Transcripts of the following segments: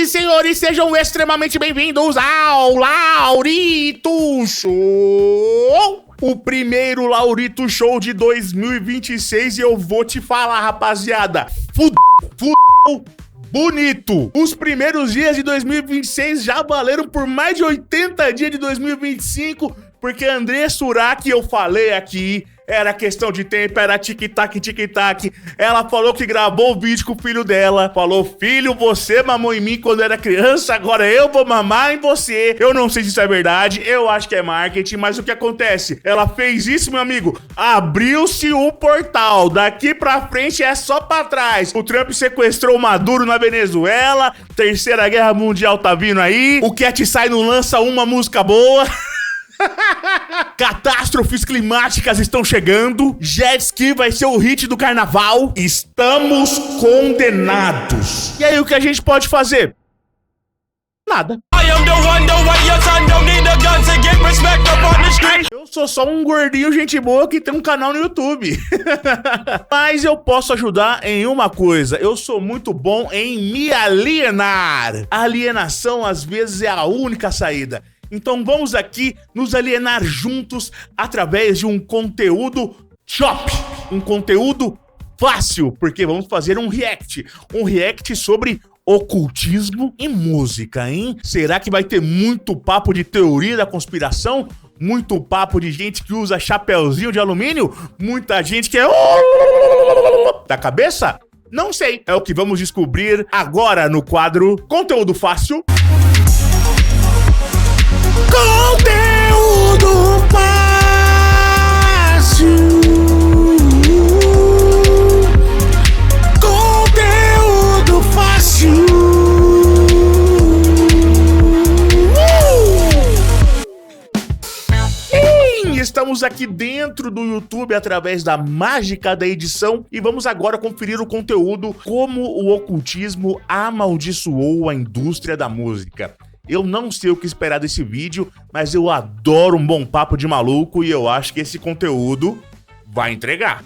e senhores, sejam extremamente bem-vindos ao Laurito Show! O primeiro Laurito Show de 2026 e eu vou te falar, rapaziada, bonito! Os primeiros dias de 2026 já valeram por mais de 80 dias de 2025, porque André Surak, eu falei aqui, era questão de tempo, era tic-tac, tic-tac. Ela falou que gravou o vídeo com o filho dela. Falou, filho, você mamou em mim quando era criança, agora eu vou mamar em você. Eu não sei se isso é verdade, eu acho que é marketing, mas o que acontece? Ela fez isso, meu amigo, abriu-se o portal. Daqui pra frente é só pra trás. O Trump sequestrou o Maduro na Venezuela, Terceira Guerra Mundial tá vindo aí, o Cat Sai não lança uma música boa. Catástrofes climáticas estão chegando. Jet ski vai ser o hit do carnaval. Estamos condenados. E aí o que a gente pode fazer? Nada. Eu sou só um gordinho gente boa que tem um canal no YouTube. Mas eu posso ajudar em uma coisa. Eu sou muito bom em me alienar. A alienação às vezes é a única saída. Então vamos aqui nos alienar juntos através de um conteúdo chop, um conteúdo fácil, porque vamos fazer um react sobre ocultismo e música, hein? Será que vai ter muito papo de teoria da conspiração? Muito papo de gente que usa chapeuzinho de alumínio? Muita gente que é da cabeça? Não sei. É o que vamos descobrir agora no quadro Conteúdo Fácil. Conteúdo fácil. Conteúdo fácil. Estamos aqui dentro do YouTube através da mágica da edição e vamos agora conferir o conteúdo como o ocultismo amaldiçoou a indústria da música. Eu não sei o que esperar desse vídeo, mas eu adoro um bom papo de maluco e eu acho que esse conteúdo vai entregar.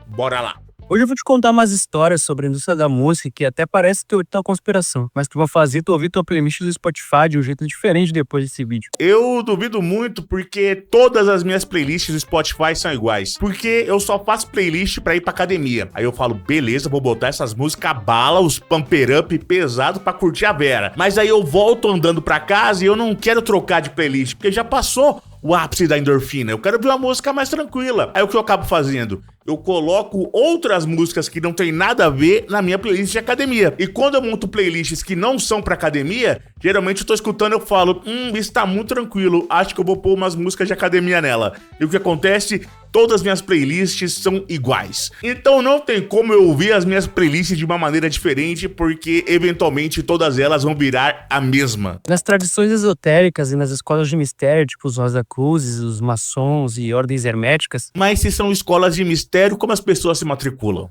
Bora lá! Hoje eu vou te contar umas histórias sobre a indústria da música que até parece teoria da conspiração, mas que vão fazer tu ouvir tua playlist do Spotify de um jeito diferente depois desse vídeo. Eu duvido muito porque todas as minhas playlists do Spotify são iguais. Porque eu só faço playlist pra ir pra academia. Aí eu falo, beleza, vou botar essas músicas bala, os pumper up pesado pra curtir a Vera. Mas aí eu volto andando pra casa e eu não quero trocar de playlist, porque já passou o ápice da endorfina. Eu quero ver uma música mais tranquila. Aí o que eu acabo fazendo? Eu coloco outras músicas que não tem nada a ver na minha playlist de academia. E quando eu monto playlists que não são pra academia, geralmente eu tô escutando e eu falo, isso tá muito tranquilo, acho que eu vou pôr umas músicas de academia nela. E o que acontece? Todas as minhas playlists são iguais. Então não tem como eu ouvir as minhas playlists de uma maneira diferente, porque eventualmente todas elas vão virar a mesma. Nas tradições esotéricas e nas escolas de mistério, tipo os Rosacruzes, os maçons e ordens herméticas. Mas se são escolas de mistério, como as pessoas se matriculam?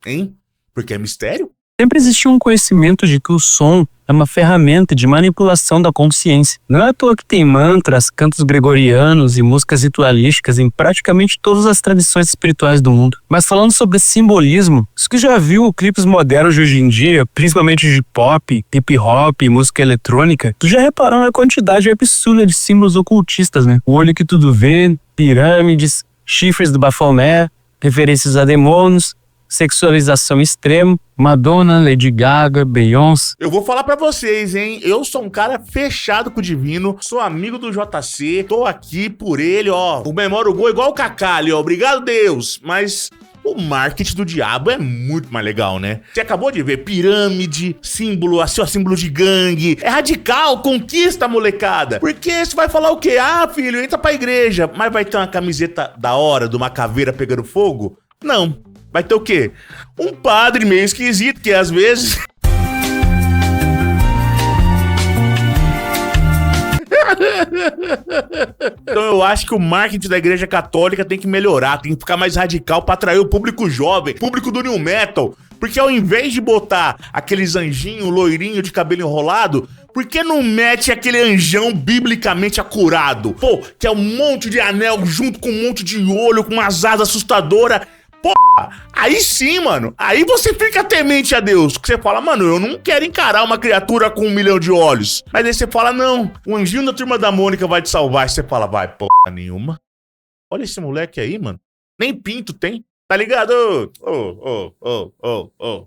Hein? Porque é mistério? Sempre existiu um conhecimento de que o som é uma ferramenta de manipulação da consciência. Não é à toa que tem mantras, cantos gregorianos e músicas ritualísticas em praticamente todas as tradições espirituais do mundo. Mas falando sobre simbolismo, isso que já viu clipes modernos de hoje em dia, principalmente de pop, hip hop e música eletrônica, tu já reparou na quantidade absurda de símbolos ocultistas, né? O olho que tudo vê, pirâmides, chifres do Baphomet, referências a demônios, sexualização extrema, Madonna, Lady Gaga, Beyoncé. Eu vou falar pra vocês, hein? Eu sou um cara fechado com o divino, sou amigo do JC, tô aqui por ele, ó. O Memória o Gol igual o Kaká ali, ó. Obrigado, Deus. Mas o marketing do diabo é muito mais legal, né? Você acabou de ver pirâmide, símbolo, assim, ó, símbolo de gangue. É radical, conquista a molecada. Porque você vai falar o quê? Ah, filho, entra pra igreja. Mas vai ter uma camiseta da hora, de uma caveira pegando fogo? Não. Vai ter o quê? Um padre meio esquisito, que às vezes... Então eu acho que o marketing da igreja católica tem que melhorar, tem que ficar mais radical pra atrair o público jovem, público do new metal. Porque ao invés de botar aqueles anjinhos loirinho de cabelo enrolado, por que não mete aquele anjão biblicamente acurado? Pô, que é um monte de anel junto com um monte de olho, com umas asas assustadoras. Aí sim, mano. Aí você fica temente a Deus. Que você fala, mano, eu não quero encarar uma criatura com 1 milhão de olhos. Mas aí você fala, não, o anjinho da Turma da Mônica vai te salvar. Aí você fala, vai, nenhuma. Olha esse moleque aí, mano. Nem pinto tem. Tá ligado?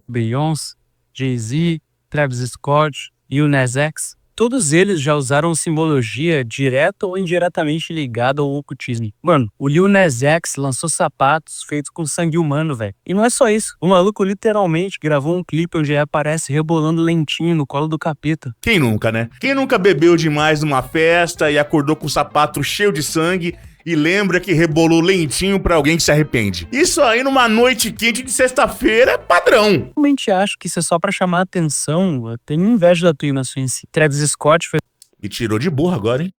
Beyoncé, Jay-Z, Travis Scott e o Nas X. Todos eles já usaram simbologia direta ou indiretamente ligada ao ocultismo. Mano, o Lil Nas X lançou sapatos feitos com sangue humano, velho. E não é só isso. O maluco literalmente gravou um clipe onde ele aparece rebolando lentinho no colo do capeta. Quem nunca, né? Quem nunca bebeu demais numa festa e acordou com o sapato cheio de sangue e lembra que rebolou lentinho pra alguém que se arrepende? Isso aí numa noite quente de sexta-feira é padrão. Realmente acho que isso é só pra chamar a atenção. Eu tenho inveja da tua inocência. Travis Scott Me tirou de burro agora, hein?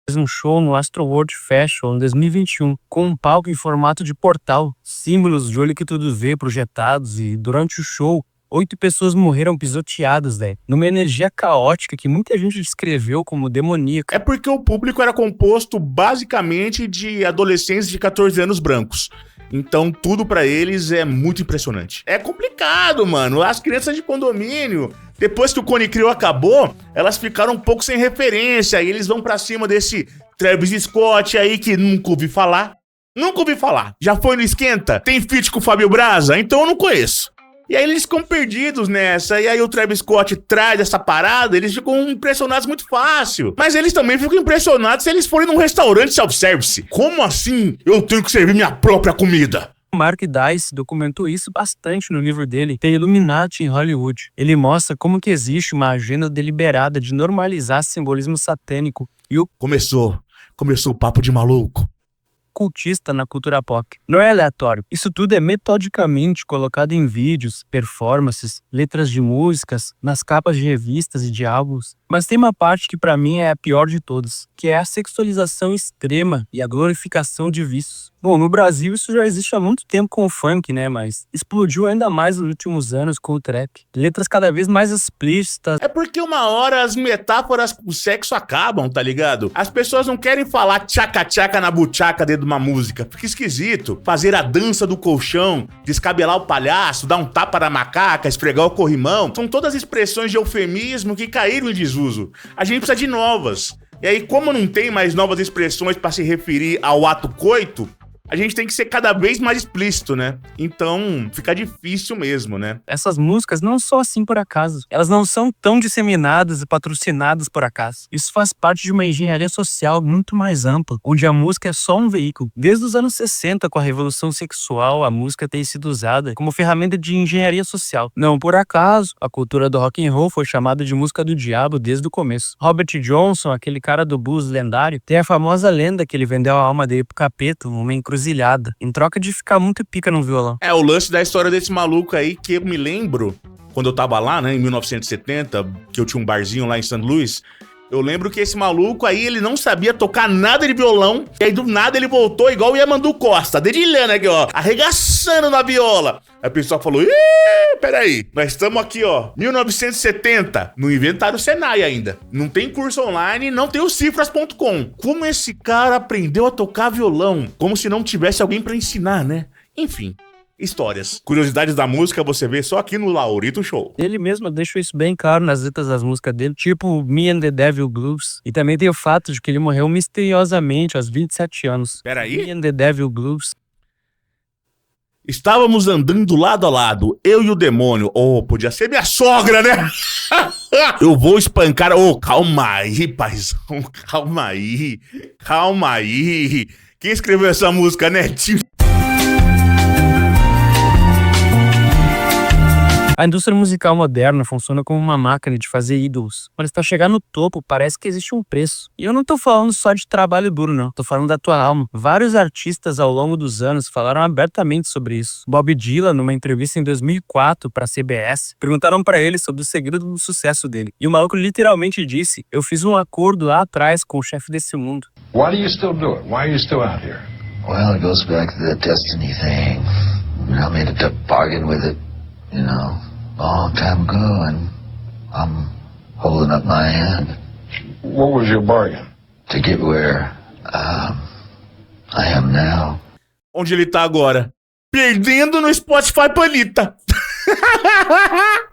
fez um show no Astroworld Festival em 2021, com um palco em formato de portal, símbolos de olho que tudo vê projetados, e durante o show, 8 pessoas morreram pisoteadas, velho. Numa energia caótica que muita gente descreveu como demoníaca. É porque o público era composto basicamente de adolescentes de 14 anos brancos. Então tudo pra eles é muito impressionante. É complicado, mano. As crianças de condomínio, depois que o Cone Crew acabou, elas ficaram um pouco sem referência. E eles vão pra cima desse Travis Scott aí que nunca ouvi falar. Nunca ouvi falar. Já foi no Esquenta? Tem feat com o Fábio Braza? Então eu não conheço. E aí eles ficam perdidos nessa, e aí o Travis Scott traz essa parada, eles ficam impressionados muito fácil. Mas eles também ficam impressionados se eles forem num restaurante self-service. Como assim eu tenho que servir minha própria comida? Mark Dice documentou isso bastante no livro dele, The Illuminati em Hollywood. Ele mostra como que existe uma agenda deliberada de normalizar simbolismo satânico e o Começou o papo de maluco. cultista na cultura pop. Não é aleatório. Isso tudo é metodicamente colocado em vídeos, performances, letras de músicas, nas capas de revistas e de álbuns. Mas tem uma parte que pra mim é a pior de todas, que é a sexualização extrema e a glorificação de vícios. Bom, no Brasil isso já existe há muito tempo com o funk, né? Mas explodiu ainda mais nos últimos anos com o trap. Letras cada vez mais explícitas. É porque uma hora as metáforas com o sexo acabam, tá ligado? As pessoas não querem falar tchaca-tchaca na buchaca dentro de uma música. Fica esquisito. Fazer a dança do colchão, descabelar o palhaço, dar um tapa na macaca, esfregar o corrimão. São todas expressões de eufemismo que caíram em desuso. A gente precisa de novas. E aí, como não tem mais novas expressões pra se referir ao ato coito, a gente tem que ser cada vez mais explícito, né? Então, fica difícil mesmo, né? Essas músicas não são assim por acaso. Elas não são tão disseminadas e patrocinadas por acaso. Isso faz parte de uma engenharia social muito mais ampla, onde a música é só um veículo. Desde os anos 60, com a revolução sexual, a música tem sido usada como ferramenta de engenharia social. Não por acaso, a cultura do rock and roll foi chamada de música do diabo desde o começo. Robert Johnson, aquele cara do blues lendário, tem a famosa lenda que ele vendeu a alma dele pro capeta, uma encruzilhada, em troca de ficar muito pica no violão. É, o lance da história desse maluco aí, que eu me lembro, quando eu tava lá, né, em 1970, que eu tinha um barzinho lá em St. Louis, eu lembro que esse maluco aí, ele não sabia tocar nada de violão, e aí do nada ele voltou igual o Yamandu Costa, dedilhando aqui, ó, arregaçando na viola. Aí o pessoal falou, peraí, nós estamos aqui, ó, 1970, não inventaram o Senai ainda, não tem curso online, não tem o cifras.com. Como esse cara aprendeu a tocar violão? Como se não tivesse alguém pra ensinar, né? Enfim. Histórias. Curiosidades da música você vê só aqui no Laurito Show. Ele mesmo deixou isso bem claro nas letras das músicas dele, tipo Me and the Devil Blues. E também tem o fato de que ele morreu misteriosamente aos 27 anos. Peraí. Me and the Devil Blues. Estávamos andando lado a lado, eu e o demônio. Oh, podia ser minha sogra, né? Eu vou espancar. Oh, calma aí, paizão. Calma aí. Calma aí. Quem escreveu essa música, Netinho? A indústria musical moderna funciona como uma máquina de fazer ídolos. Mas para chegar no topo, parece que existe um preço. E eu não tô falando só de trabalho duro, não. Tô falando da tua alma. Vários artistas ao longo dos anos falaram abertamente sobre isso. Bob Dylan, numa entrevista em 2004 pra CBS, perguntaram pra ele sobre o segredo do sucesso dele. E o maluco literalmente disse: eu fiz um acordo lá atrás com o chefe desse mundo. Why do you still do it? Why are you still out here? Well, it goes back to that destiny thing. I made a bargain with it, long time ago, and I'm holding up my hand What was your bargain? to get where I am now. Onde ele tá agora? Perdendo no Spotify pra Anitta.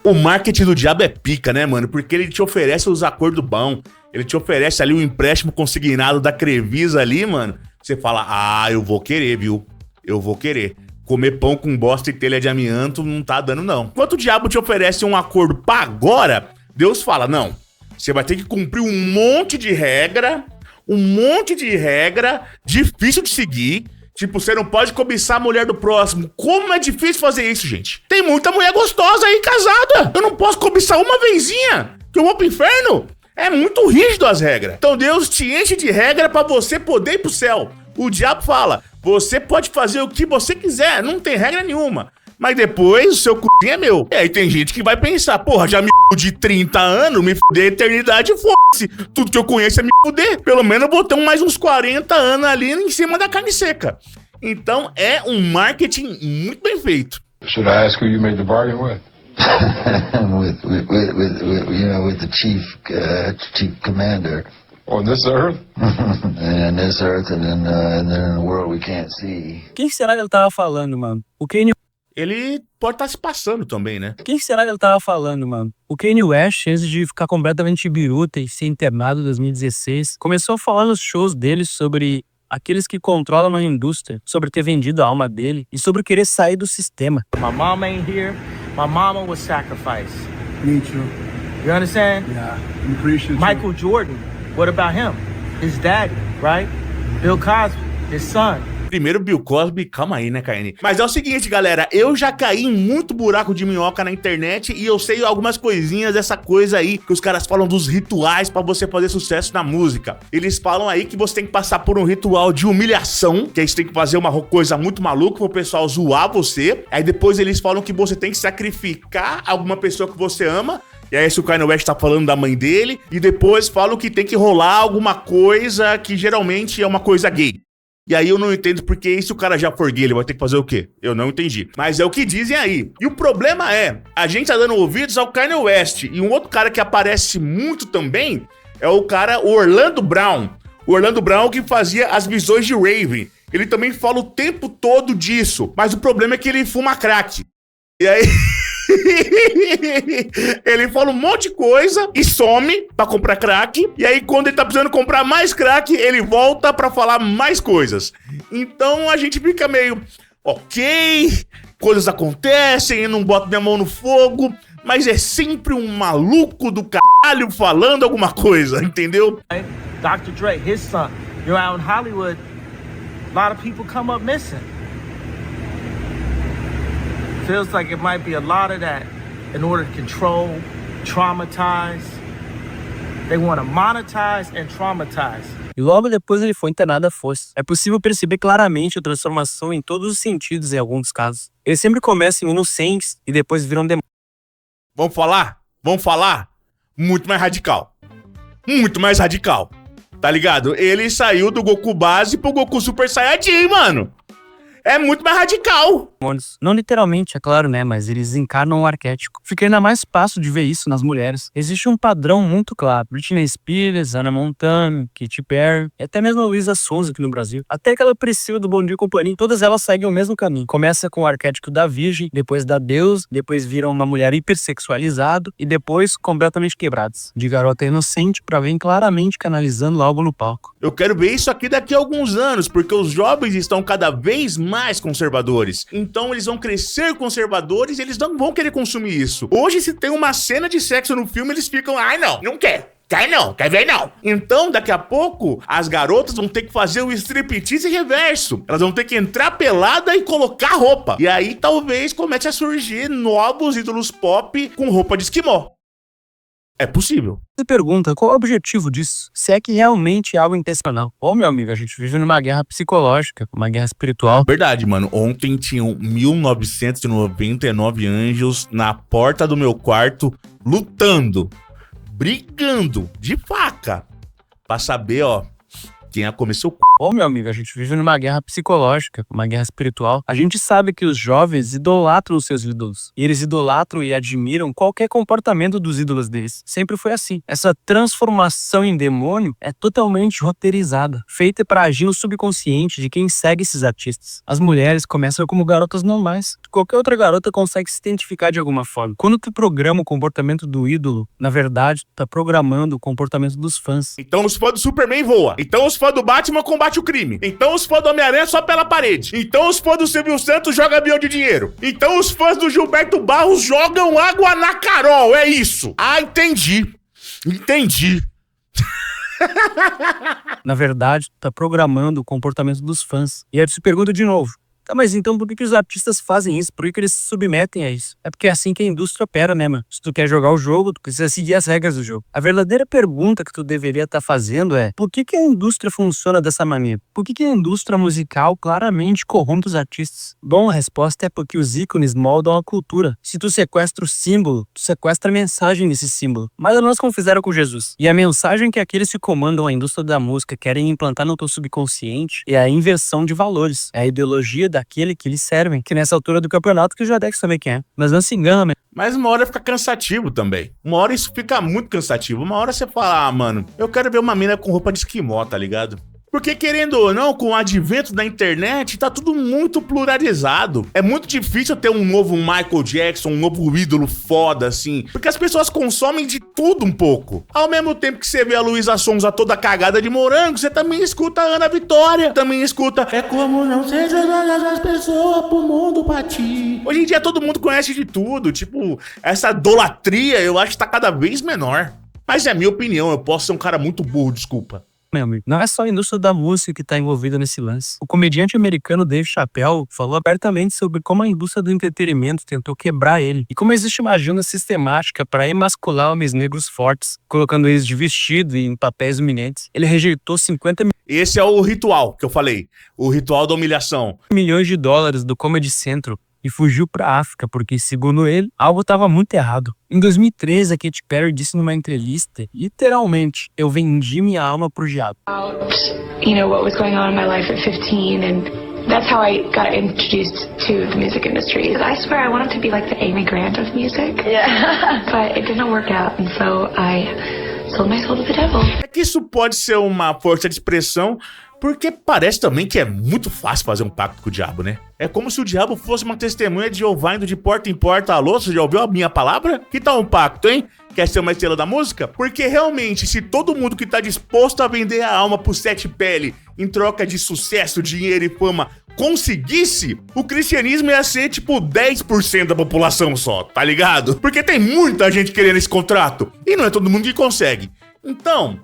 O marketing do diabo é pica, né, mano? Porque ele te oferece os acordos bons. Ele te oferece ali o empréstimo consignado da Crevisa ali, mano. Você fala, eu vou querer, viu? Eu vou querer. Comer pão com bosta e telha de amianto não tá dando, não. Enquanto o diabo te oferece um acordo pra agora, Deus fala, não. Você vai ter que cumprir um monte de regra, difícil de seguir. Tipo, você não pode cobiçar a mulher do próximo. Como é difícil fazer isso, gente? Tem muita mulher gostosa aí, casada. Eu não posso cobiçar uma vezinha, que eu vou pro inferno. É muito rígido as regras. Então Deus te enche de regra pra você poder ir pro céu. O diabo fala, você pode fazer o que você quiser, não tem regra nenhuma. Mas depois o seu c*** é meu. E aí tem gente que vai pensar, porra, já me de 30 anos, me fuder a eternidade, foda-se. Tudo que eu conheço é me fuder. Pelo menos eu vou ter mais uns 40 anos ali em cima da carne seca. Então é um marketing muito bem feito. Should I ask who you made the bargain with? with the chief commander. On this earth? And this earth and then in the world we can't see. Quem será que ele tava falando, mano? O Kanye... Ele pode estar se passando também, né? Quem será que ele tava falando, mano? O Kanye West, antes de ficar completamente biruta e ser internado em 2016, começou a falar nos shows dele sobre aqueles que controlam a indústria, sobre ter vendido a alma dele e sobre querer sair do sistema. My mom ain't here. My mama was sacrificed. Me too. You understand? Yeah, I'm appreciative. Michael Jordan, what about him? His daddy, right? Bill Cosby, his son. Primeiro Bill Cosby, calma aí, né, Caine? Mas é o seguinte, galera, eu já caí em muito buraco de minhoca na internet e eu sei algumas coisinhas dessa coisa aí, que os caras falam dos rituais pra você fazer sucesso na música. Eles falam aí que você tem que passar por um ritual de humilhação, que aí você tem que fazer uma coisa muito maluca pro pessoal zoar você. Aí depois eles falam que você tem que sacrificar alguma pessoa que você ama. E aí, se o Kanye West tá falando da mãe dele, e depois falam que tem que rolar alguma coisa que geralmente é uma coisa gay. E aí eu não entendo porque e se o cara já for gay, ele vai ter que fazer o quê? Eu não entendi. Mas é o que dizem aí. E o problema é, a gente tá dando ouvidos ao Kanye West. E um outro cara que aparece muito também é o Orlando Brown. O Orlando Brown que fazia as visões de Raven. Ele também fala o tempo todo disso. Mas o problema é que ele fuma crack. E aí... ele fala um monte de coisa e some pra comprar crack. E aí quando ele tá precisando comprar mais crack, ele volta pra falar mais coisas. Então a gente fica meio... Ok, coisas acontecem, eu não boto minha mão no fogo, mas é sempre um maluco do caralho falando alguma coisa, entendeu? Dr. Dre, his son. You're out in Hollywood, a lot of people come up missing. Feels like it might be a lot of that in order to control, traumatize. They want to monetize and traumatize. E logo depois ele foi internado à força. É possível perceber claramente a transformação em todos os sentidos em alguns casos. Eles sempre começam inocentes e depois viram demônios. Vamos falar? Vamos falar? Muito mais radical. Muito mais radical. Tá ligado? Ele saiu do Goku base pro Goku Super Saiyajin, mano. É muito mais radical. Não literalmente, é claro, né? Mas eles encarnam o arquétipo. Fica ainda mais fácil de ver isso nas mulheres. Existe um padrão muito claro. Britney Spears, Hannah Montana, Katy Perry, e até mesmo a Luísa Sonza aqui no Brasil. Até aquela Priscila do Bom Dia e Companhia, todas elas seguem o mesmo caminho. Começa com o arquétipo da virgem, depois da deusa, depois viram uma mulher hipersexualizada e depois completamente quebradas. De garota inocente pra ver claramente canalizando algo no palco. Eu quero ver isso aqui daqui a alguns anos, porque os jovens estão cada vez mais conservadores. Então eles vão crescer conservadores e eles não vão querer consumir isso. Hoje, se tem uma cena de sexo no filme, eles ficam, ai não, não quer. Quer não, quer ver não. Então, daqui a pouco, as garotas vão ter que fazer o striptease reverso. Elas vão ter que entrar pelada e colocar roupa. E aí, talvez, comece a surgir novos ídolos pop com roupa de esquimó. É possível. Você pergunta qual é o objetivo disso? Se é que realmente é algo intencional. Ô, meu amigo, a gente vive numa guerra psicológica, uma guerra espiritual. Verdade, mano. Ontem tinham 1999 anjos na porta do meu quarto, lutando, brigando, de faca, pra saber, ó, quem ia comer seu c... Ô, meu amigo, a gente vive numa guerra psicológica, uma guerra espiritual. A gente sabe que os jovens idolatram os seus ídolos. E eles idolatram e admiram qualquer comportamento dos ídolos deles. Sempre foi assim. Essa transformação em demônio é totalmente roteirizada, feita para agir no subconsciente de quem segue esses artistas. As mulheres começam como garotas normais. Qualquer outra garota consegue se identificar de alguma forma. Quando tu programa o comportamento do ídolo, na verdade, tu tá programando o comportamento dos fãs. Então os fãs do Superman voam. Então os fãs do Batman combate o crime. Então os fãs do Homem-Aranha só pela parede. Então os fãs do Silvio Santos jogam avião de dinheiro. Então os fãs do Gilberto Barros jogam água na Carol. É isso. Ah, entendi. Entendi. Na verdade, tá programando o comportamento dos fãs. E aí tu se pergunta de novo. Tá, mas então por que os artistas fazem isso? Por que eles se submetem a isso? É porque é assim que a indústria opera, né, mano? Se tu quer jogar o jogo, tu precisa seguir as regras do jogo. A verdadeira pergunta que tu deveria estar fazendo é: por que a indústria funciona dessa maneira? Por que a indústria musical claramente corrompe os artistas? Bom, a resposta é porque os ícones moldam a cultura. Se tu sequestra o símbolo, tu sequestra a mensagem desse símbolo. Mais ou menos como fizeram com Jesus. E a mensagem que aqueles que comandam a indústria da música querem implantar no teu subconsciente é a inversão de valores. É a ideologia daquele que eles servem, que nessa altura do campeonato que o Jadex sabe quem é. Mas não se engana, Mas uma hora fica cansativo também. Uma hora isso fica muito cansativo. Uma hora você fala, mano, eu quero ver uma mina com roupa de esquimó, tá ligado? Porque, querendo ou não, com o advento da internet, tá tudo muito pluralizado. É muito difícil ter um novo Michael Jackson, um novo ídolo foda, assim. Porque as pessoas consomem de tudo um pouco. Ao mesmo tempo que você vê a Luísa Sonza toda cagada de morango, você também escuta a Ana Vitória. Também escuta É como não ser todas as pessoas pro mundo pra ti. Hoje em dia todo mundo conhece de tudo. Tipo, essa idolatria eu acho que tá cada vez menor. Mas é a minha opinião, eu posso ser um cara muito burro, desculpa. meu amigo. Não é só a indústria da música que está envolvida nesse lance. O comediante americano Dave Chappelle falou abertamente sobre como a indústria do entretenimento tentou quebrar ele e como existe uma agenda sistemática para emascular homens negros fortes, colocando eles de vestido e em papéis eminentes. Ele rejeitou 50 Esse é o ritual que eu falei, o ritual da humilhação. milhões de dólares do Comedy Central e fugiu pra África porque, segundo ele, algo estava muito errado. Em 2013, a Katy Perry disse numa entrevista, literalmente, eu vendi minha alma pro diabo. What was going on in my life at 15 and that's how I got introduced to the music industry. I swear I wanted to be like the Amy Grant of music. Yeah. But it didn't work out and so I sold my soul to the devil. É que isso pode ser uma força de expressão, porque parece também que é muito fácil fazer um pacto com o diabo, né? É como se o diabo fosse uma testemunha de Jeová indo de porta em porta. Alô, você já ouviu a minha palavra? Que tal um pacto, hein? Quer ser uma estrela da música? Porque realmente, se todo mundo que tá disposto a vender a alma pro Sete Pele em troca de sucesso, dinheiro e fama conseguisse, o cristianismo ia ser tipo 10% da população só, tá ligado? Porque tem muita gente querendo esse contrato e não é todo mundo que consegue. Então,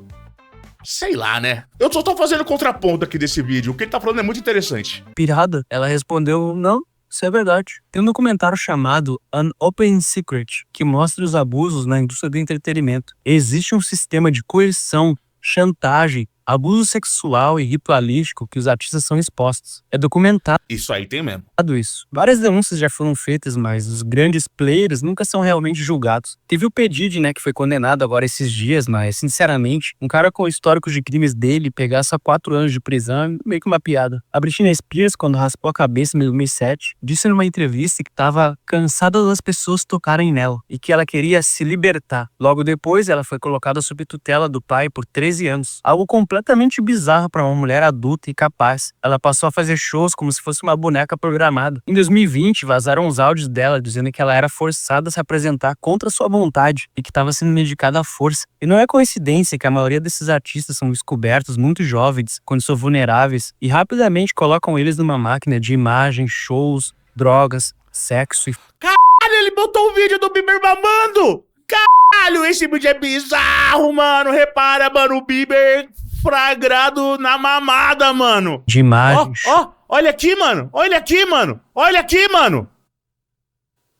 sei lá, né? Eu só tô fazendo contraponto aqui desse vídeo. O que ele tá falando é muito interessante. Pirada, ela respondeu, não, isso é verdade. Tem um documentário chamado An Open Secret, que mostra os abusos na indústria do entretenimento. Existe um sistema de coerção, chantagem, abuso sexual e ritualístico que os artistas são expostos. É documentado Isso aí tem mesmo. isso. Várias denúncias já foram feitas, mas os grandes players nunca são realmente julgados. Teve o P. Diddy, que foi condenado agora esses dias, mas, sinceramente, um cara com o histórico de crimes dele pegar só 4 anos de prisão é meio que uma piada. A Britney Spears, quando raspou a cabeça em 2007, disse numa entrevista que estava cansada das pessoas tocarem nela e que ela queria se libertar. Logo depois, ela foi colocada sob tutela do pai por 13 anos. Algo completamente bizarro para uma mulher adulta e capaz. Ela passou a fazer shows como se fosse uma boneca programada. Em 2020, vazaram os áudios dela dizendo que ela era forçada a se apresentar contra sua vontade e que estava sendo medicada à força. E não é coincidência que a maioria desses artistas são descobertos muito jovens, quando são vulneráveis, e rapidamente colocam eles numa máquina de imagem, shows, drogas, sexo e... Caralho, ele botou um vídeo do Bieber mamando! Caralho, esse vídeo é bizarro, mano! Repara, mano, o Bieber flagrado na mamada, mano! de imagens, Olha aqui, mano! Olha aqui, mano! Olha aqui, mano!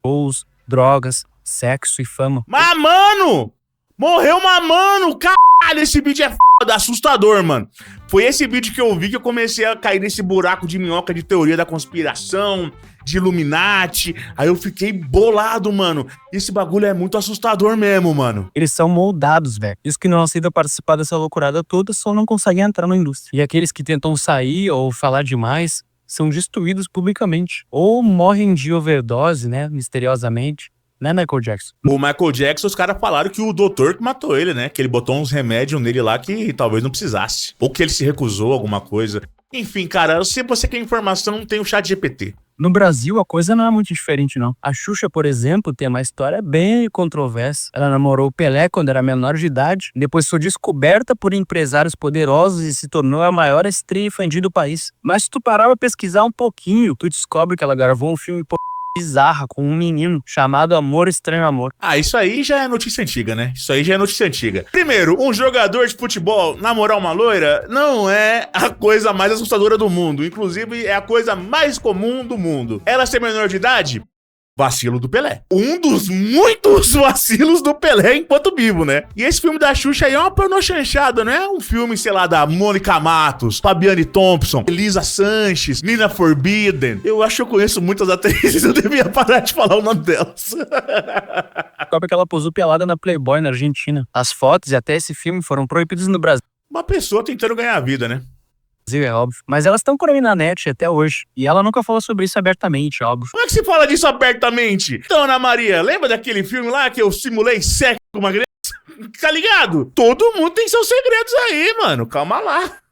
shows, drogas, sexo e fama. Mamando! Morreu mamando! Caralho, esse vídeo é foda! assustador, mano. Foi esse vídeo que eu vi que eu comecei a cair nesse buraco de minhoca de teoria da conspiração, de Illuminati. Aí eu fiquei bolado, mano. Esse bagulho é muito assustador mesmo, mano. Eles são moldados, velho. Os que não aceitam participar dessa loucurada toda só não conseguem entrar na indústria. E aqueles que tentam sair ou falar demais são destruídos publicamente. Ou morrem de overdose, né? Misteriosamente. Né, Michael Jackson? O Michael Jackson, os caras falaram que o doutor que matou ele, né? Que ele botou uns remédios nele lá que talvez não precisasse. Ou que ele se recusou a alguma coisa. Enfim, cara, se você quer informação, tem o ChatGPT. No Brasil, a coisa não é muito diferente, não. A Xuxa, por exemplo, tem uma história bem controversa. Ela namorou o Pelé quando era menor de idade, depois foi descoberta por empresários poderosos e se tornou a maior estrela infantil do país. Mas se tu parar pra pesquisar um pouquinho, tu descobre que ela gravou um filme bizarra com um menino chamado Amor Estranho Amor. Ah, isso aí já é notícia antiga, né? Isso aí já é notícia antiga. Primeiro, um jogador de futebol namorar uma loira não é a coisa mais assustadora do mundo. Inclusive, é a coisa mais comum do mundo. Ela ser menor de idade? Vacilo do Pelé. Um dos muitos vacilos do Pelé enquanto vivo, né? E esse filme da Xuxa aí é uma pornochanchada, não é um filme, sei lá, da Mônica Matos, Fabiane Thompson, Elisa Sanches, Nina Forbidden. Eu acho que eu conheço muitas atrizes, eu devia parar de falar o nome delas. Copa que ela posou pelada na Playboy na Argentina. As fotos e até esse filme foram proibidos no Brasil. Uma pessoa tentando ganhar a vida, né? É óbvio. Mas elas estão por aí na net até hoje. E ela nunca falou sobre isso abertamente, óbvio. Como é que se fala disso abertamente? Então, Ana Maria, lembra daquele filme lá que eu simulei sexo com uma criança? Tá ligado? Todo mundo tem seus segredos aí, mano. Calma lá.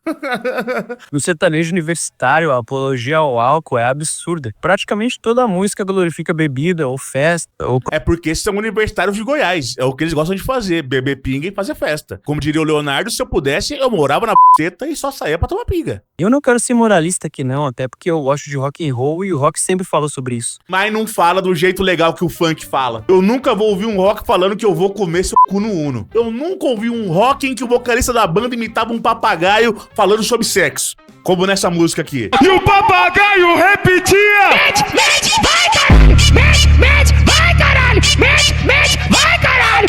No sertanejo universitário, a apologia ao álcool é absurda. Praticamente toda a música glorifica bebida ou festa. É porque são universitários de Goiás. É o que eles gostam de fazer, beber pinga e fazer festa. Como diria o Leonardo, se eu pudesse, eu morava na p***eta e só saía pra tomar pinga. Eu não quero ser moralista aqui não, até porque eu gosto de rock and roll e o rock sempre falou sobre isso. Mas não fala do jeito legal que o funk fala. Eu nunca vou ouvir um rock falando que eu vou comer seu cu no Uno. Eu nunca ouvi um rock em que o vocalista da banda imitava um papagaio falando sobre sexo. Como nessa música aqui. E o papagaio repetia: mete, mete, vai caralho! Mete, mete, vai caralho! Mete, mete, vai caralho!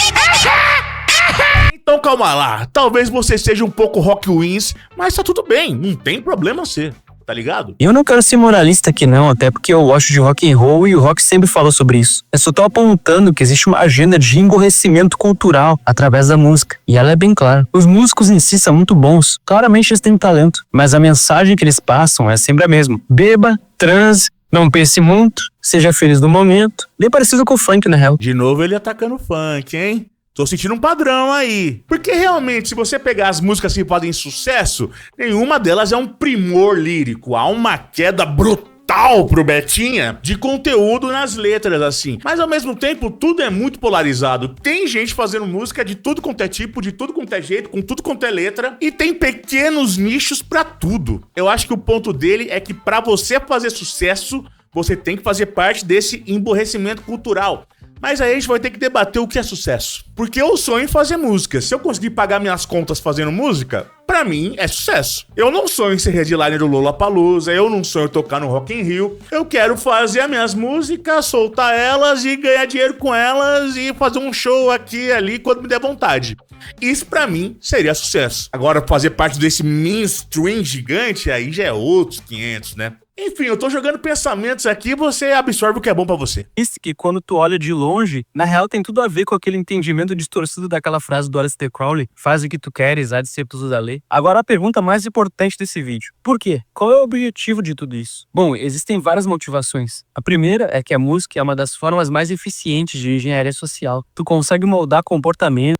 Então calma lá. Talvez você seja um pouco rock wins, mas tá tudo bem. Não tem problema ser. Tá ligado? Eu não quero ser moralista aqui não, até porque eu gosto de rock and roll e o rock sempre falou sobre isso. Eu só tô apontando que existe uma agenda de emborrecimento cultural através da música. E ela é bem clara. Os músicos em si são muito bons. Claramente eles têm talento. Mas a mensagem que eles passam é sempre a mesma. Beba, transe, não pense muito, seja feliz no momento. Bem parecido com o funk, na real. De novo ele atacando o funk, hein? Tô sentindo um padrão aí. Porque realmente, se você pegar as músicas que fazem sucesso, nenhuma delas é um primor lírico. Há uma queda brutal pro Betinha de conteúdo nas letras, assim. Mas ao mesmo tempo, tudo é muito polarizado. Tem gente fazendo música de tudo quanto é tipo, de tudo quanto é jeito, com tudo quanto é letra. E tem pequenos nichos pra tudo. Eu acho que o ponto dele é que pra você fazer sucesso, você tem que fazer parte desse emborrecimento cultural. Mas aí a gente vai ter que debater o que é sucesso. Porque eu sonho em fazer música. Se eu conseguir pagar minhas contas fazendo música, pra mim é sucesso. Eu não sonho em ser headliner do Lollapalooza, eu não sonho em tocar no Rock in Rio. Eu quero fazer as minhas músicas, soltar elas e ganhar dinheiro com elas e fazer um show aqui e ali quando me der vontade. Isso pra mim seria sucesso. Agora, fazer parte desse mainstream gigante, aí já é outros 500, né? Enfim, eu tô jogando pensamentos aqui e você absorve o que é bom pra você. Isso que quando tu olha de longe, na real tem tudo a ver com aquele entendimento distorcido daquela frase do Aleister Crowley: faz o que tu queres, há de ser tudo da lei. Agora a pergunta mais importante desse vídeo: por quê? Qual é o objetivo de tudo isso? Bom, existem várias motivações. A primeira é que a música é uma das formas mais eficientes de engenharia social. Tu consegue moldar comportamento.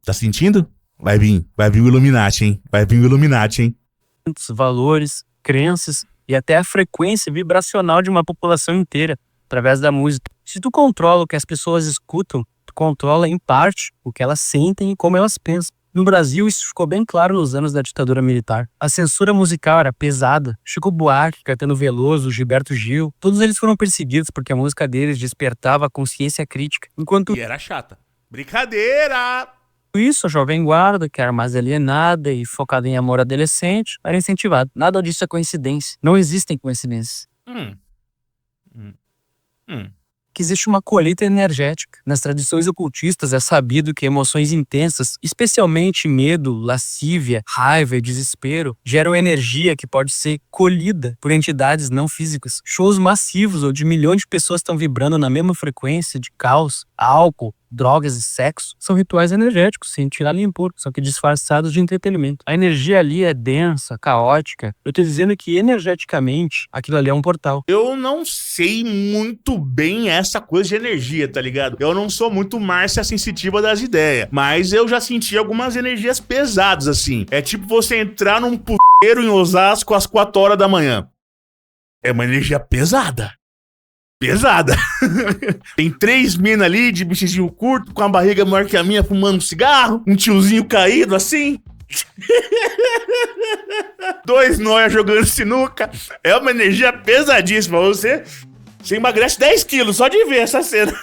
Tá sentindo? Vai vir o Illuminati, hein? Vai vir o Illuminati, hein? Valores, crenças e até a frequência vibracional de uma população inteira através da música. Se tu controla o que as pessoas escutam, tu controla em parte o que elas sentem e como elas pensam. No Brasil, isso ficou bem claro nos anos da ditadura militar. A censura musical era pesada. Chico Buarque, Caetano Veloso, Gilberto Gil, todos eles foram perseguidos porque a música deles despertava a consciência crítica. Enquanto E era chata. Brincadeira! isso, a Jovem Guarda, que era mais alienada e focada em amor adolescente, era incentivada. Nada disso é coincidência. Não existem coincidências. que existe uma colheita energética. Nas tradições ocultistas é sabido que emoções intensas, especialmente medo, lascívia, raiva e desespero, geram energia que pode ser colhida por entidades não físicas. Shows massivos onde milhões de pessoas estão vibrando na mesma frequência de caos, álcool, drogas e sexo são rituais energéticos, sem tirar nem pôr, só que disfarçados de entretenimento. A energia ali é densa, caótica. Eu tô dizendo que energeticamente aquilo ali é um portal. Eu não sei muito bem essa coisa de energia, tá ligado? Eu não sou muito Márcia sensitiva das ideias, mas eu já senti algumas energias pesadas, assim. É tipo você entrar num puteiro em Osasco às 4 horas da manhã. É uma energia pesada. Pesada. Tem 3 minas ali de bichizinho curto, com a barriga maior que a minha, fumando um cigarro. Um tiozinho caído assim. 2 nóia jogando sinuca. É uma energia pesadíssima. Você emagrece 10 quilos só de ver essa cena.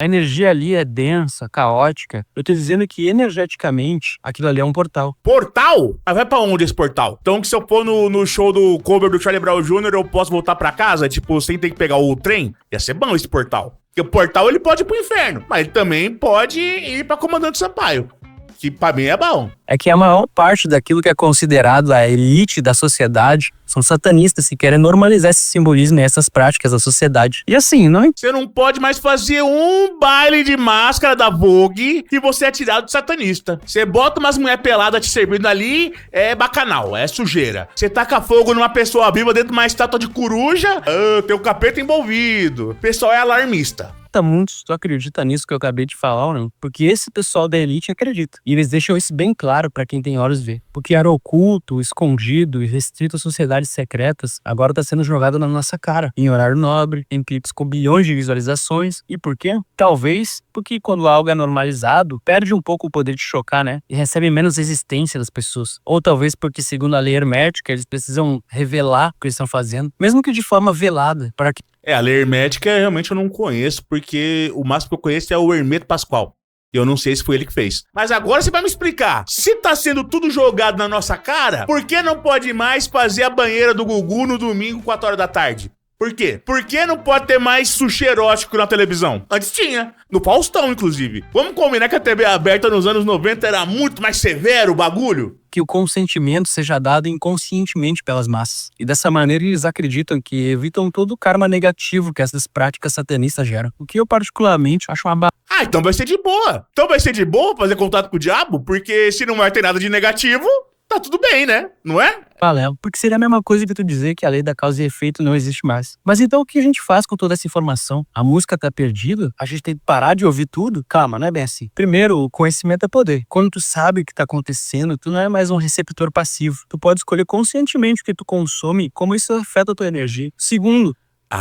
A energia ali é densa, caótica. Eu tô dizendo que energeticamente aquilo ali é um portal. Portal? Mas vai pra onde esse portal? Então que se eu for no show do cover do Charlie Brown Jr., eu posso voltar pra casa? Tipo, sem ter que pegar o trem? Ia ser bom esse portal. Porque o portal ele pode ir pro inferno, mas ele também pode ir pra Comandante Sampaio. Que pra mim é bom. É que a maior parte daquilo que é considerado a elite da sociedade são satanistas que querem normalizar esse simbolismo e essas práticas da sociedade. E assim, não... Você não pode mais fazer um baile de máscara da Vogue e você é tirado de satanista. Você bota umas mulher pelada te servindo ali, é bacanal, é sujeira. Você taca fogo numa pessoa viva dentro de uma estátua de coruja, tem o capeta envolvido. O pessoal é alarmista. Muitos tu acredita nisso que eu acabei de falar ou não? Porque esse pessoal da elite acredita. E eles deixam isso bem claro pra quem tem olhos ver. Porque era oculto, escondido e restrito a sociedades secretas, agora tá sendo jogado na nossa cara. Em horário nobre, em clipes com bilhões de visualizações. E por quê? Talvez porque quando algo é normalizado, perde um pouco o poder de chocar, né? E recebe menos resistência das pessoas. Ou talvez porque, segundo a lei hermética, eles precisam revelar o que eles estão fazendo. Mesmo que de forma velada, para que... A lei hermética realmente eu não conheço, porque o máximo que eu conheço é o Hermeto Pascoal. Eu não sei se foi ele que fez. Mas agora você vai me explicar. Se tá sendo tudo jogado na nossa cara, por que não pode mais fazer a banheira do Gugu no domingo, 4 horas da tarde? Por quê? Por que não pode ter mais sushi erótico na televisão? Antes tinha. No Faustão, inclusive. Vamos combinar que a TV aberta nos anos 90 era muito mais severo o bagulho? Que o consentimento seja dado inconscientemente pelas massas. E dessa maneira eles acreditam que evitam todo o karma negativo que essas práticas satanistas geram. O que eu particularmente acho uma então vai ser de boa. Então vai ser de boa fazer contato com o diabo? Porque se não vai ter nada de negativo, tá tudo bem, né? Não é? Balela, porque seria a mesma coisa que tu dizer que a lei da causa e efeito não existe mais. Mas então o que a gente faz com toda essa informação? A música tá perdida? A gente tem que parar de ouvir tudo? Calma, não é bem assim. Primeiro, o conhecimento é poder. Quando tu sabe o que tá acontecendo, tu não é mais um receptor passivo. Tu pode escolher conscientemente o que tu consome e como isso afeta a tua energia. Segundo...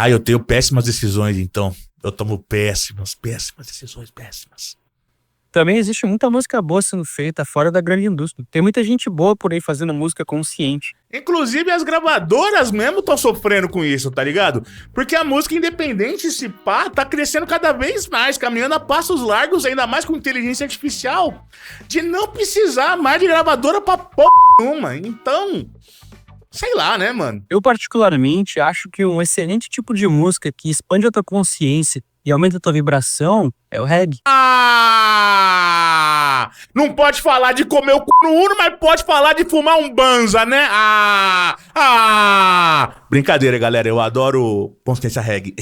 eu tenho péssimas decisões, então. Eu tomo péssimas decisões, péssimas. Também existe muita música boa sendo feita fora da grande indústria. Tem muita gente boa por aí fazendo música consciente. Inclusive as gravadoras mesmo estão sofrendo com isso, tá ligado? Porque a música independente, esse pá, tá crescendo cada vez mais, caminhando a passos largos, ainda mais com inteligência artificial, de não precisar mais de gravadora pra porra nenhuma. Então... sei lá, né, mano? Eu particularmente acho que um excelente tipo de música que expande a tua consciência e aumenta a tua vibração é o reggae. Não pode falar de comer o c no Uno, mas pode falar de fumar um banza, né? Brincadeira, galera, eu adoro consciência reggae.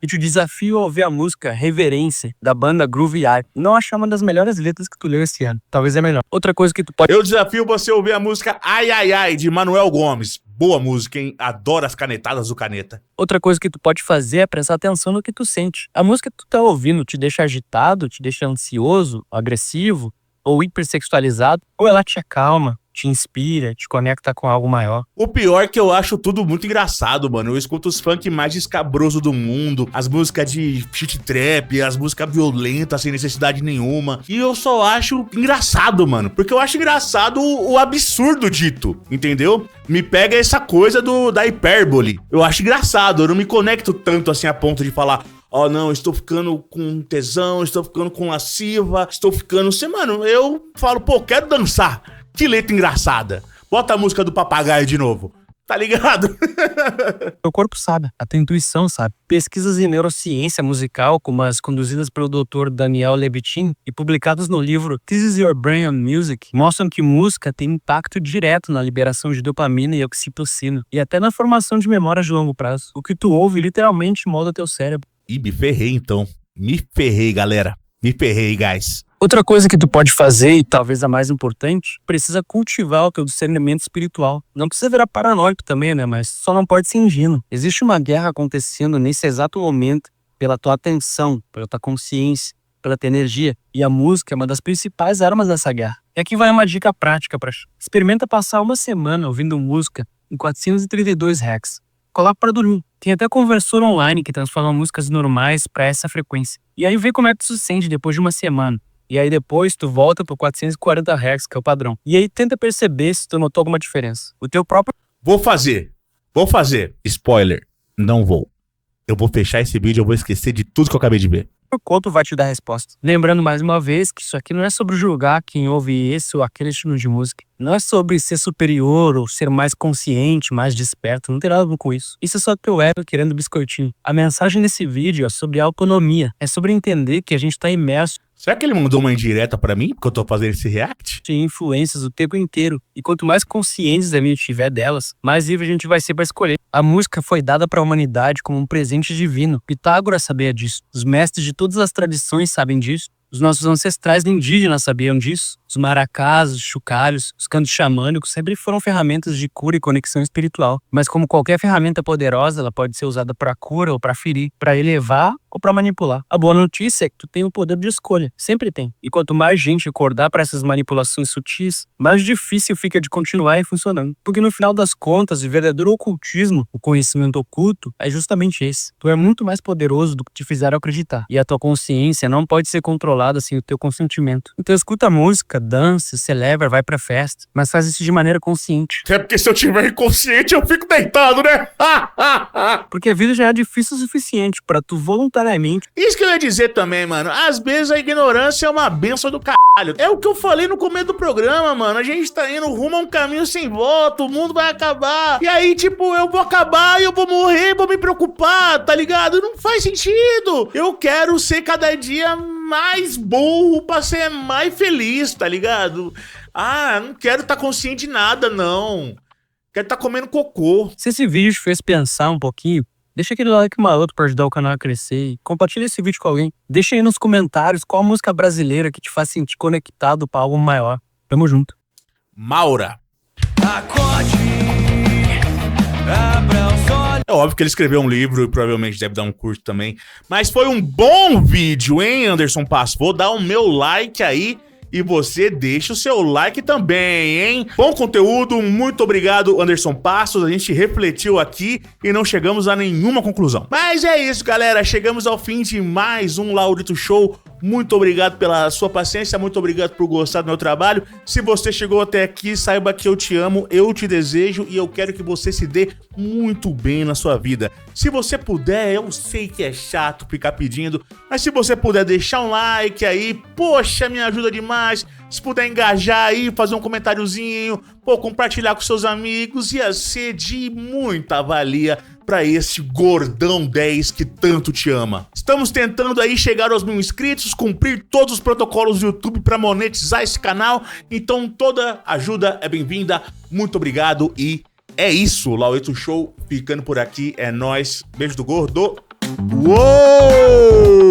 E te desafio a ouvir a música Reverência, da banda Groovy Eye. Não achar uma das melhores letras que tu leu esse ano. Talvez é melhor. Outra coisa que tu pode... Eu desafio você a ouvir a música Ai Ai Ai, de Manuel Gomes. Boa música, hein? Adoro as canetadas do Caneta. Outra coisa que tu pode fazer é prestar atenção no que tu sente. A música que tu tá ouvindo te deixa agitado, te deixa ansioso, agressivo ou hipersexualizado, ou ela te acalma, te inspira, te conecta com algo maior. O pior é que eu acho tudo muito engraçado, mano. Eu escuto os funk mais escabroso do mundo, as músicas de shit trap, as músicas violentas sem necessidade nenhuma. E eu só acho engraçado, mano. Porque eu acho engraçado o absurdo dito, entendeu? Me pega essa coisa da hipérbole. Eu acho engraçado, eu não me conecto tanto assim a ponto de falar... não, estou ficando com tesão, estou ficando com lasciva, estou ficando... Mano, eu falo, quero dançar. Que letra engraçada. Bota a música do Papagaio de novo. Tá ligado? Teu corpo sabe, a tua intuição sabe. Pesquisas em neurociência musical, como as conduzidas pelo Dr. Daniel Levitin e publicadas no livro This Is Your Brain on Music, mostram que música tem impacto direto na liberação de dopamina e oxitocina, e até na formação de memórias de longo prazo. O que tu ouve literalmente molda teu cérebro. Ih, me ferrei então. Me ferrei, galera. Me ferrei, guys. Outra coisa que tu pode fazer, e talvez a mais importante, precisa cultivar o teu discernimento espiritual. Não precisa virar paranoico também, né? Mas só não pode ser ingênuo. Existe uma guerra acontecendo nesse exato momento pela tua atenção, pela tua consciência, pela tua energia. E a música é uma das principais armas dessa guerra. E aqui vai uma dica prática pra... Experimenta passar uma semana ouvindo música em 432 Hz. Coloca pra dormir. Tem até conversor online que transforma músicas normais pra essa frequência. E aí vê como é que tu se sente depois de uma semana. E aí depois tu volta pro 440 Hz, que é o padrão. E aí tenta perceber se tu notou alguma diferença. O teu próprio... Vou fazer. Spoiler. Não vou. Eu vou fechar esse vídeo, eu vou esquecer de tudo que eu acabei de ver. Conto vai te dar a resposta. Lembrando mais uma vez que isso aqui não é sobre julgar quem ouve esse ou aquele estilo de música. Não é sobre ser superior ou ser mais consciente, mais desperto. Não tem nada a ver com isso. Isso é só teu ego querendo biscoitinho. A mensagem desse vídeo é sobre autonomia. É sobre entender que a gente tá imerso Será que ele mandou uma indireta pra mim, porque eu tô fazendo esse react? de influências o tempo inteiro. E quanto mais conscientes a gente tiver delas, mais livre a gente vai ser para escolher. A música foi dada para a humanidade como um presente divino. Pitágoras sabia disso. Os mestres de todas as tradições sabem disso. Os nossos ancestrais indígenas sabiam disso. Os maracás, os chocalhos, os cantos xamânicos sempre foram ferramentas de cura e conexão espiritual. Mas como qualquer ferramenta poderosa, ela pode ser usada para cura ou para ferir, para elevar ou para manipular. A boa notícia é que tu tem o poder de escolha. Sempre tem. E quanto mais gente acordar para essas manipulações sutis, mais difícil fica de continuar e funcionando. Porque no final das contas, o verdadeiro ocultismo, o conhecimento oculto, é justamente esse. Tu é muito mais poderoso do que te fizeram acreditar. E a tua consciência não pode ser controlada sem o teu consentimento. Então escuta a música, dança, celebra, vai pra festa, mas faz isso de maneira consciente. É porque se eu tiver inconsciente, eu fico deitado, né? Porque a vida já é difícil o suficiente pra tu voluntariamente... Isso que eu ia dizer também, mano. Às vezes a ignorância é uma benção do caralho. É o que eu falei no começo do programa, mano. A gente tá indo rumo a um caminho sem volta, o mundo vai acabar. E aí, tipo, eu vou acabar e eu vou morrer, vou me preocupar, tá ligado? Não faz sentido. Eu quero ser cada dia mais burro pra ser mais feliz, tá ligado? Não quero estar consciente de nada, não. Quero estar comendo cocô. Se esse vídeo te fez pensar um pouquinho, deixa aquele like maroto pra ajudar o canal a crescer. Compartilha esse vídeo com alguém. Deixa aí nos comentários qual a música brasileira que te faz sentir conectado pra algo maior. Tamo junto. Maura. É óbvio que ele escreveu um livro e provavelmente deve dar um curso também. Mas foi um bom vídeo, hein, Anderson Passos? Vou dar o meu like aí e você deixa o seu like também, hein? Bom conteúdo, muito obrigado, Anderson Passos. A gente refletiu aqui e não chegamos a nenhuma conclusão. Mas é isso, galera. Chegamos ao fim de mais um Laurito Show. Muito obrigado pela sua paciência, muito obrigado por gostar do meu trabalho. Se você chegou até aqui, saiba que eu te amo, eu te desejo e eu quero que você se dê muito bem na sua vida. Se você puder, eu sei que é chato ficar pedindo, mas se você puder deixar um like aí, poxa, me ajuda demais. Se puder engajar aí, fazer um comentáriozinho, compartilhar com seus amigos, ia ser de muita valia pra esse gordão 10 que tanto te ama. Estamos tentando aí chegar aos 1000 inscritos, cumprir todos os protocolos do YouTube pra monetizar esse canal, então toda ajuda é bem-vinda. Muito obrigado e é isso, o Laurito Show ficando por aqui, é nóis, beijo do gordo. Uou!